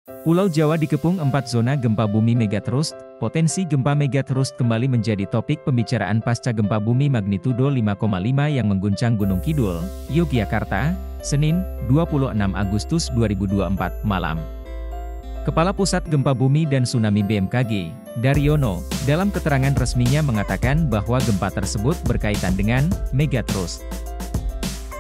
Pulau Jawa dikepung 4 zona gempa bumi megatrust. Potensi gempa megatrust kembali menjadi topik pembicaraan pasca gempa bumi magnitudo 5,5 yang mengguncang Gunung Kidul, Yogyakarta, Senin, 26 Agustus 2024, malam. Kepala Pusat Gempa Bumi dan Tsunami BMKG, Daryono, dalam keterangan resminya mengatakan bahwa gempa tersebut berkaitan dengan megatrust.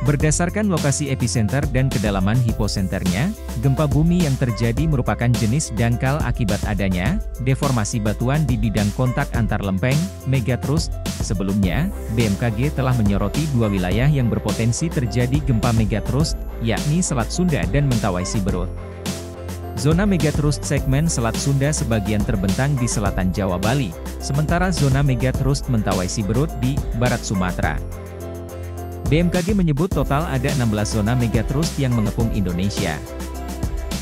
Berdasarkan lokasi epicenter dan kedalaman hiposenternya, gempa bumi yang terjadi merupakan jenis dangkal akibat adanya deformasi batuan di bidang kontak antar lempeng, megatrust. Sebelumnya, BMKG telah menyoroti dua wilayah yang berpotensi terjadi gempa megatrust, yakni Selat Sunda dan Mentawai Siberut. Zona megatrust segmen Selat Sunda sebagian terbentang di selatan Jawa Bali, sementara zona megatrust Mentawai Siberut di barat Sumatera. BMKG menyebut total ada 16 zona megatrust yang mengepung Indonesia.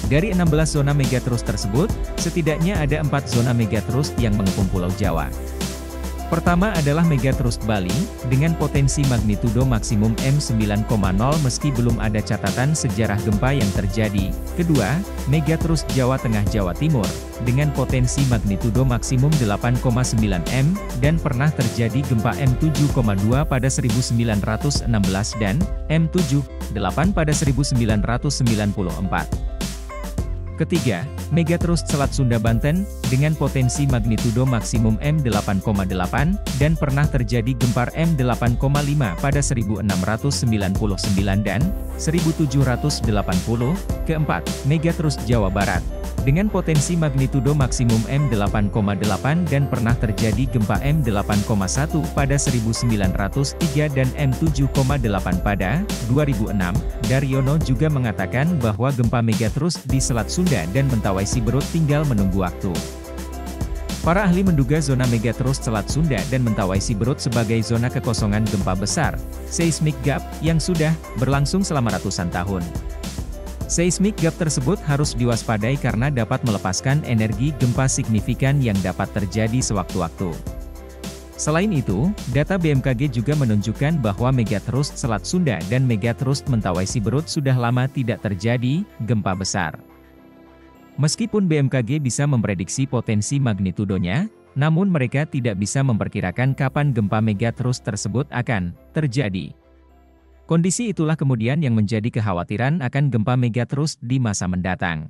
Dari 16 zona megatrust tersebut, setidaknya ada 4 zona megatrust yang mengepung Pulau Jawa. Pertama adalah megatrust Bali, dengan potensi magnitudo maksimum M9,0 meski belum ada catatan sejarah gempa yang terjadi. Kedua, megatrust Jawa Tengah Jawa Timur, dengan potensi magnitudo maksimum 8,9 M, dan pernah terjadi gempa M7,2 pada 1916 dan M7,8 pada 1994. Ketiga, megatrust Selat Sunda Banten, dengan potensi magnitudo maksimum M8,8, dan pernah terjadi gempar M8,5 pada 1699 dan 1780. Keempat, megatrust Jawa Barat, dengan potensi magnitudo maksimum M8,8 dan pernah terjadi gempa M8,1 pada 1903 dan M7,8 pada 2006. Daryono juga mengatakan bahwa gempa megatrust di Selat Sunda dan Mentawai Siberut tinggal menunggu waktu. Para ahli menduga zona megatrust Selat Sunda dan Mentawai Siberut sebagai zona kekosongan gempa besar, seismic gap, yang sudah berlangsung selama ratusan tahun. Seismic gap tersebut harus diwaspadai karena dapat melepaskan energi gempa signifikan yang dapat terjadi sewaktu-waktu. Selain itu, data BMKG juga menunjukkan bahwa megatrust Selat Sunda dan megatrust Mentawai Siberut sudah lama tidak terjadi gempa besar. Meskipun BMKG bisa memprediksi potensi magnitudonya, namun mereka tidak bisa memperkirakan kapan gempa megatrust tersebut akan terjadi. Kondisi itulah kemudian yang menjadi kekhawatiran akan gempa megatrust di masa mendatang.